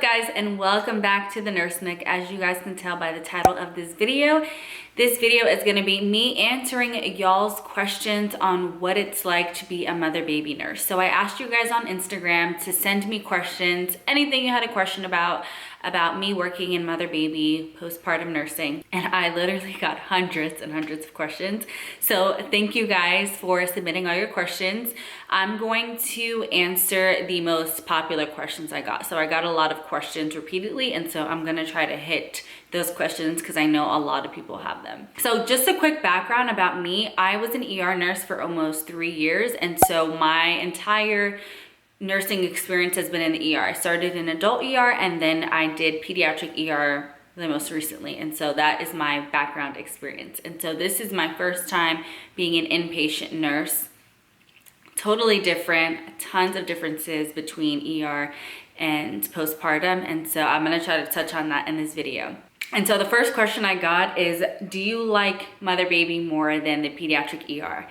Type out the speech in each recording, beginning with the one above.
guys, and welcome back to the Nurse Nook. As you guys can tell by the title of this video is going to be me answering y'all's questions on what it's like to be a mother-baby nurse. So I asked you guys on Instagram to send me questions, anything you had a question about me working in mother-baby postpartum nursing, and I literally got hundreds and hundreds of questions. So thank you guys for submitting all your questions. I'm going to answer the most popular questions I got. So I got a lot of questions repeatedly, and so I'm gonna try to hit those questions because I know a lot of people have them. So just a quick background about me. I was an ER nurse for almost 3 years, and so my entire nursing experience has been in the ER. I started in adult ER, and then I did pediatric ER the most recently, and so that is my background experience. And so this is my first time being an inpatient nurse. Totally different, tons of differences between ER and postpartum, and so I'm gonna try to touch on that in this video. And so the first question I got is, do you like mother baby more than the pediatric ER?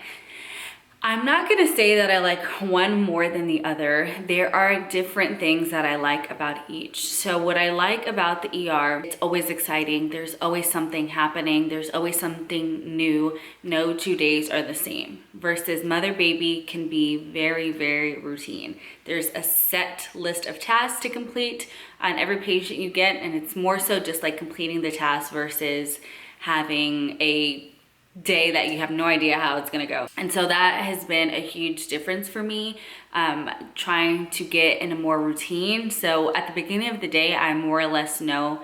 I'm not gonna say that I like one more than the other. There are different things that I like about each. So what I like about the ER, it's always exciting. There's always something happening. There's always something new. No 2 days are the same. Versus mother baby can be very, very routine. There's a set list of tasks to complete on every patient you get, and it's more so just like completing the task versus having a day that you have no idea how it's gonna go. And so that has been a huge difference for me, trying to get in a more routine. So at the beginning of the day, I more or less know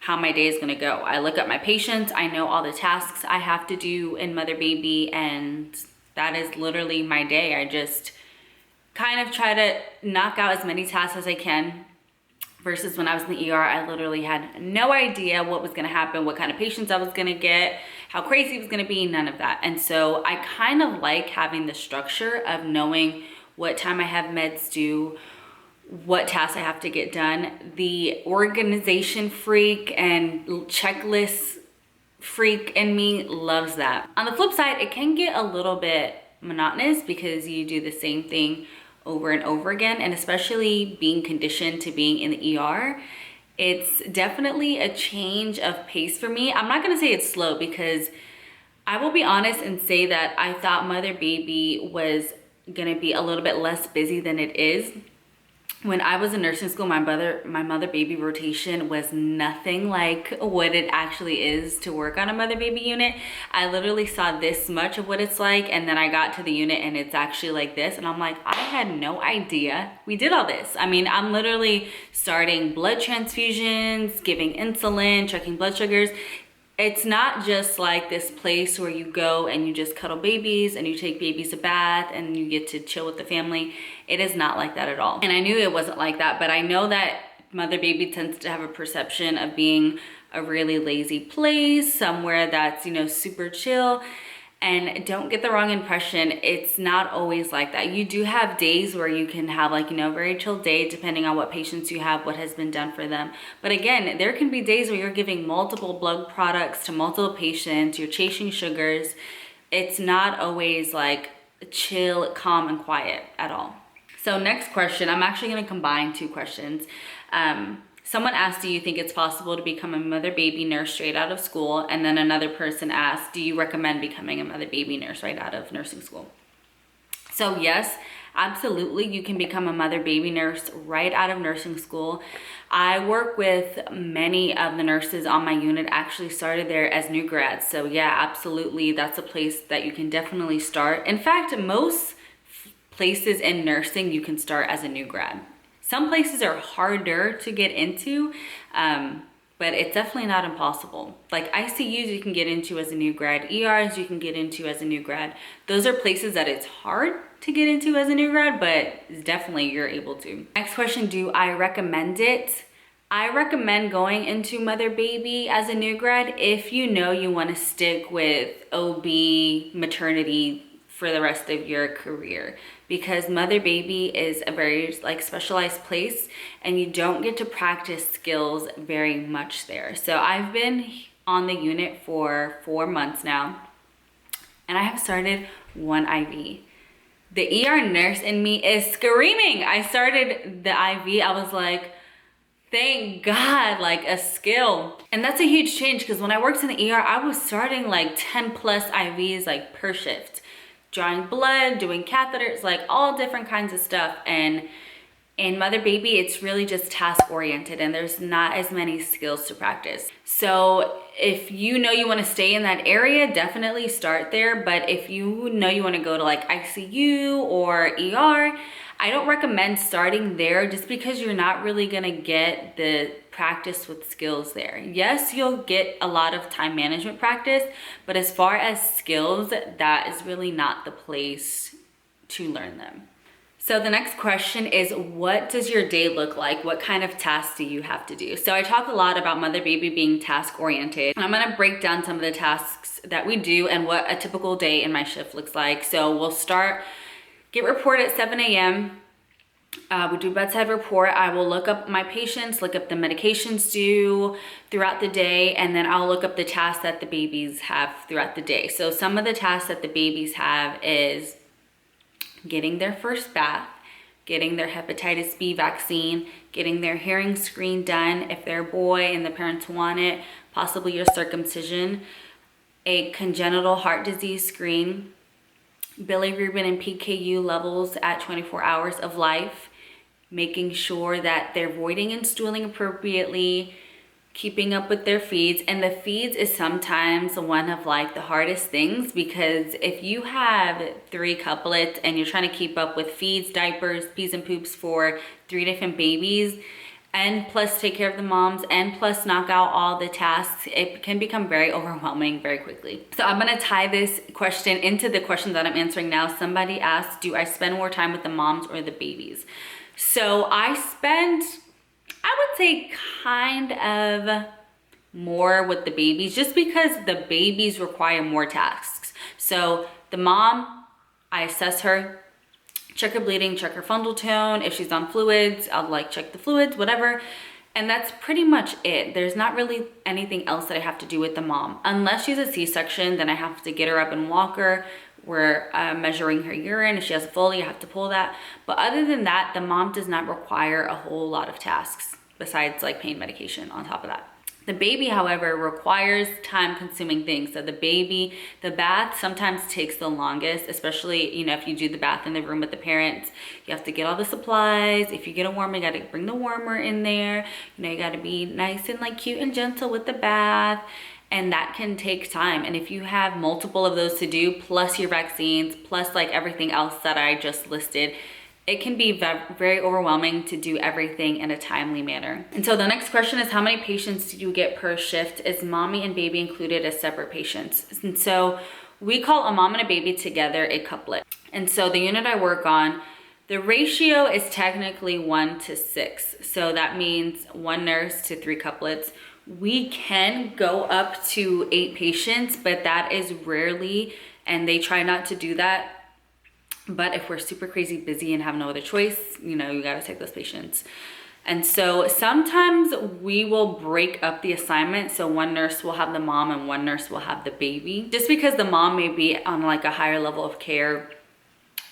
how my day is gonna go. I look at my patients, I know all the tasks I have to do in mother baby, and that is literally my day. I just kind of try to knock out as many tasks as I can. Versus when I was in the ER, I literally had no idea what was gonna happen, what kind of patients I was gonna get, how crazy it was gonna be, none of that. And so I kind of like having the structure of knowing what time I have meds due, what tasks I have to get done. The organization freak and checklist freak in me loves that. On the flip side, it can get a little bit monotonous because you do the same thing over and over again, and especially being conditioned to being in the ER, it's definitely a change of pace for me. I'm not gonna say it's slow because I will be honest and say that I thought mother baby was gonna be a little bit less busy than it is. When I was in nursing school, my mother baby rotation was nothing like what it actually is to work on a mother baby unit. I literally saw this much of what it's like, and then I got to the unit and it's actually like this, and I'm like, I had no idea we did all this. I mean, I'm literally starting blood transfusions, giving insulin, checking blood sugars. It's not just like this place where you go and you just cuddle babies and you take babies a bath and you get to chill with the family. It is not like that at all. And I knew it wasn't like that, but I know that mother baby tends to have a perception of being a really lazy place, somewhere that's, you know, super chill. And don't get the wrong impression, it's not always like that. You do have days where you can have, like, you know, a very chill day depending on what patients you have, what has been done for them. But again, there can be days where you're giving multiple blood products to multiple patients, you're chasing sugars. It's not always like chill, calm, and quiet at all. So next question, I'm actually gonna combine two questions. Someone asked, do you think it's possible to become a mother-baby nurse straight out of school? And then another person asked, do you recommend becoming a mother-baby nurse right out of nursing school? So yes, absolutely, you can become a mother-baby nurse right out of nursing school. I work with many of the nurses on my unit, actually started there as new grads. So yeah, absolutely, that's a place that you can definitely start. In fact, most places in nursing, you can start as a new grad. Some places are harder to get into, but it's definitely not impossible. Like ICUs you can get into as a new grad, ERs you can get into as a new grad. Those are places that it's hard to get into as a new grad, but definitely you're able to. Next question, do I recommend it? I recommend going into mother baby as a new grad if you know you want to stick with OB maternity for the rest of your career, because mother baby is a very like specialized place and you don't get to practice skills very much there. So I've been on the unit for 4 months now and I have started 1 IV. The ER nurse in me is screaming. I started the IV, I was like, Thank God, like a skill. And that's a huge change because when I worked in the ER, I was starting like 10 plus IVs like per shift, drawing blood, doing catheters, like all different kinds of stuff. And in mother baby, it's really just task oriented and there's not as many skills to practice. So if you know you want to stay in that area, definitely start there. But if you know you want to go to like ICU or ER, I don't recommend starting there just because you're not really going to get the practice with skills there. Yes, you'll get a lot of time management practice, but as far as skills, that is really not the place to learn them. So the next question is, what does your day look like? What kind of tasks do you have to do? So I talk a lot about mother baby being task oriented. I'm gonna break down some of the tasks that we do and what a typical day in my shift looks like. So we'll start, get report at 7 a.m. We do bedside report. I will look up my patients, look up the medications due throughout the day, and then I'll look up the tasks that the babies have throughout the day. So some of the tasks that the babies have is getting their first bath, getting their hepatitis B vaccine, getting their hearing screen done if they're a boy and the parents want it, possibly your circumcision, a congenital heart disease screen, bilirubin and PKU levels at 24 hours of life, making sure that they're voiding and stooling appropriately, keeping up with their feeds. And the feeds is sometimes one of like the hardest things because if you have 3 couplets and you're trying to keep up with feeds, diapers, pees and poops for 3 different babies, and plus take care of the moms, and plus knock out all the tasks, it can become very overwhelming very quickly. So I'm gonna tie this question into the question that I'm answering now. Somebody asked, do I spend more time with the moms or the babies? So I spend, I would say kind of more with the babies just because the babies require more tasks. So the mom, I assess her, check her bleeding, check her fundal tone. If she's on fluids, I'll like check the fluids, whatever. And that's pretty much it. There's not really anything else that I have to do with the mom. Unless she's a C-section, then I have to get her up and walk her. We're measuring her urine. If she has a Foley, I have to pull that. But other than that, the mom does not require a whole lot of tasks besides like pain medication on top of that. The baby, however, requires time-consuming things. So the bath sometimes takes the longest, especially, you know, if you do the bath in the room with the parents, you have to get all the supplies. If you get a warmer, you gotta bring the warmer in there. You know, you gotta be nice and like cute and gentle with the bath. And that can take time. And if you have multiple of those to do, plus your vaccines, plus like everything else that I just listed, it can be very overwhelming to do everything in a timely manner. And so the next question is, how many patients do you get per shift? Is mommy and baby included as separate patients? And so we call a mom and a baby together a couplet. And so the unit I work on, the ratio is technically 1:6. So that means 1 nurse to 3 couplets. We can go up to 8 patients, but that is rarely, and they try not to do that. But if we're super crazy busy and have no other choice, you know, you gotta take those patients. And so sometimes we will break up the assignment. So 1 nurse will have the mom and 1 nurse will have the baby. Just because the mom may be on like a higher level of care,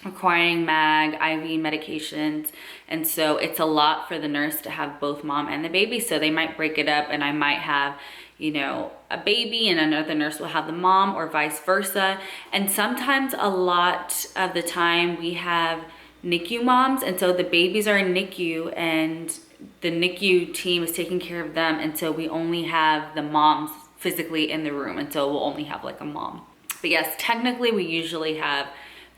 requiring MAG, IV medications. And so it's a lot for the nurse to have both mom and the baby. So they might break it up and I might have, you know, a baby and another nurse will have the mom or vice versa. And sometimes a lot of the time we have NICU moms. And so the babies are in NICU and the NICU team is taking care of them. And so we only have the moms physically in the room. And so we'll only have like a mom. But yes, technically we usually have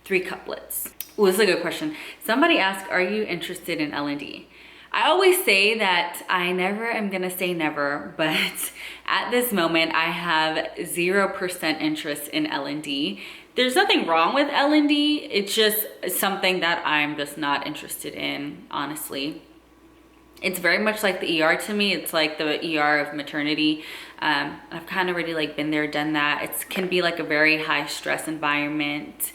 3 couplets. Oh, this is a good question. Somebody asked, are you interested in L&D? I always say that I never am gonna say never, but at this moment I have 0% interest in L&D. There's nothing wrong with L&D. It's just something that I'm just not interested in, honestly. It's very much like the ER to me. It's like the ER of maternity. I've kind of already like been there, done that. It can be like a very high stress environment.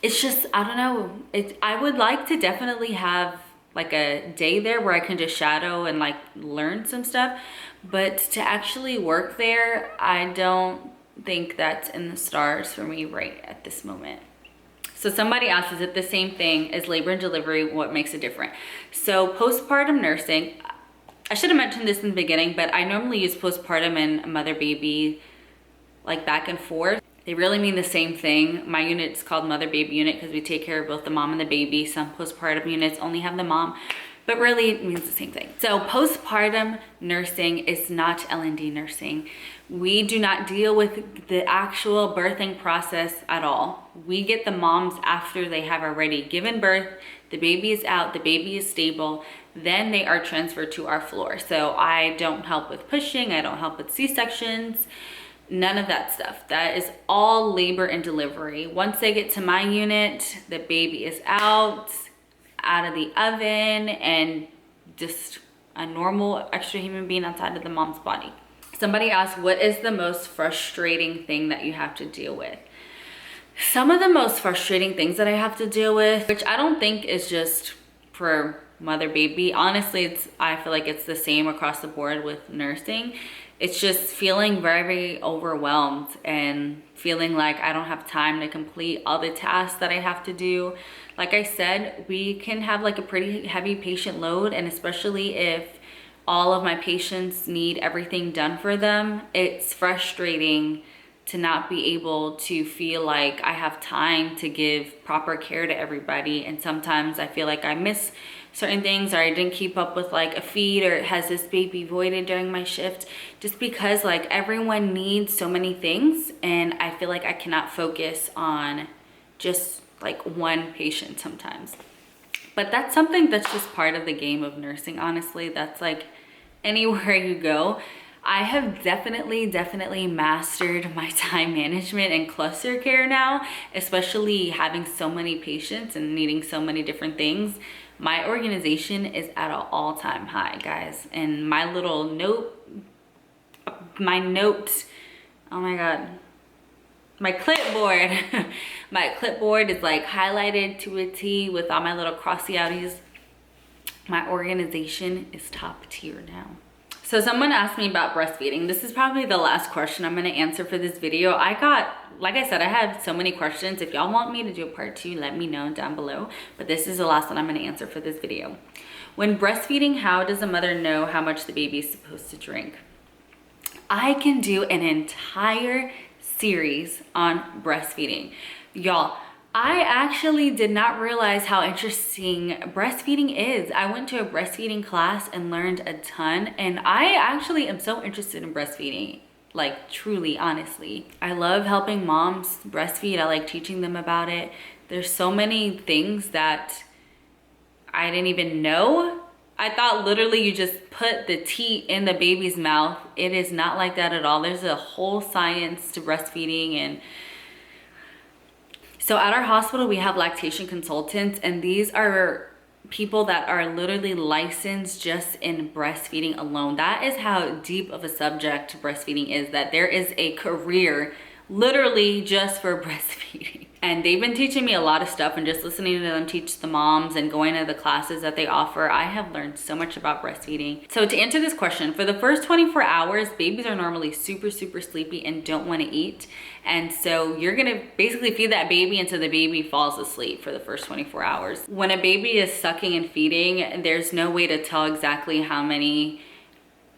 It's just, I don't know, I would like to definitely have like a day there where I can just shadow and like learn some stuff, but to actually work there, I don't think that's in the stars for me right at this moment. So somebody asked, is it the same thing as labor and delivery? What makes it different? So postpartum nursing, I should have mentioned this in the beginning, but I normally use postpartum and mother-baby like back and forth. They really mean the same thing. My unit is called mother-baby unit because we take care of both the mom and the baby. Some postpartum units only have the mom, but really it means the same thing. So postpartum nursing is not L&D nursing. We do not deal with the actual birthing process at all. We get the moms after they have already given birth, the baby is out, the baby is stable, then they are transferred to our floor. So I don't help with pushing, I don't help with C-sections, none of that stuff. That is all labor and delivery. Once they get to my unit, the baby is out of the oven and just a normal extra human being outside of the mom's body. Somebody asked, what is the most frustrating thing that you have to deal with? Some of the most frustrating things that I have to deal with, which I don't think is just for mother baby. Honestly, I feel like it's the same across the board with nursing. It's just feeling very, very overwhelmed and feeling like I don't have time to complete all the tasks that I have to do. Like I said, we can have like a pretty heavy patient load, and especially if all of my patients need everything done for them, it's frustrating to not be able to feel like I have time to give proper care to everybody. And sometimes I feel like I miss certain things, or I didn't keep up with like a feed, or has this baby voided during my shift, just because like everyone needs so many things and I feel like I cannot focus on just like one patient sometimes. But that's something that's just part of the game of nursing, honestly. That's like anywhere you go. I have definitely mastered my time management and cluster care now, especially having so many patients and needing so many different things. My organization is at an all-time high, guys. And my little note, oh my God, my clipboard, my clipboard is like highlighted to a T with all my little crossy outies. My organization is top tier now. So someone asked me about breastfeeding. This is probably the last question I'm gonna answer for this video. Like I said, I had so many questions. If y'all want me to do a part 2, let me know down below. But this is the last one I'm gonna answer for this video. When breastfeeding, how does a mother know how much the baby is supposed to drink? I can do an entire series on breastfeeding. Y'all, I actually did not realize how interesting breastfeeding is. I went to a breastfeeding class and learned a ton, and I actually am so interested in breastfeeding, like truly, honestly. I love helping moms breastfeed. I like teaching them about it. There's so many things that I didn't even know. I thought literally you just put the teat in the baby's mouth. It is not like that at all. There's a whole science to breastfeeding. And so at our hospital, we have lactation consultants, and these are people that are literally licensed just in breastfeeding alone. That is how deep of a subject breastfeeding is, that there is a career literally just for breastfeeding. And they've been teaching me a lot of stuff, and just listening to them teach the moms and going to the classes that they offer, I have learned so much about breastfeeding. So to answer this question, for the first 24 hours, babies are normally super sleepy and don't want to eat. And so you're gonna basically feed that baby until the baby falls asleep for the first 24 hours. When a baby is sucking and feeding, there's no way to tell exactly how many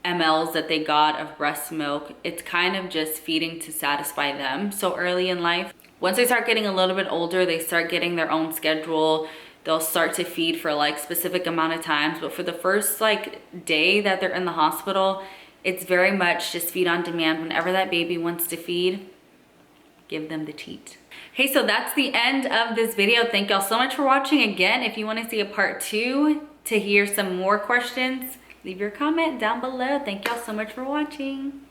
mLs that they got of breast milk. It's kind of just feeding to satisfy them so early in life. Once they start getting a little bit older, they start getting their own schedule. They'll start to feed for like specific amount of times. But for the first like day that they're in the hospital, it's very much just feed on demand. Whenever that baby wants to feed, give them the teat. Hey, so that's the end of this video. Thank y'all so much for watching. Again, if you want to see a part 2 to hear some more questions, leave your comment down below. Thank y'all so much for watching.